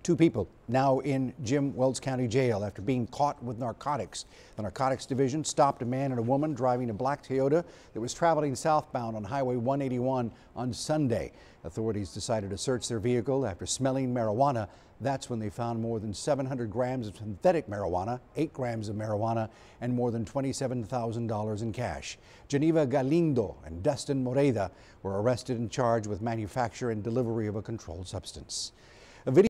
Two people now in Jim Wells County Jail after being caught with narcotics. The Narcotics Division stopped a man and a woman driving a black Toyota that was traveling southbound on Highway 181 on Sunday. Authorities decided to search their vehicle after smelling marijuana. That's when they found more than 700 grams of synthetic marijuana, 8 grams of marijuana, and more than $27,000 in cash. Geneva Galindo and Dustin Moreda were arrested and charged with manufacture and delivery of a controlled substance. A video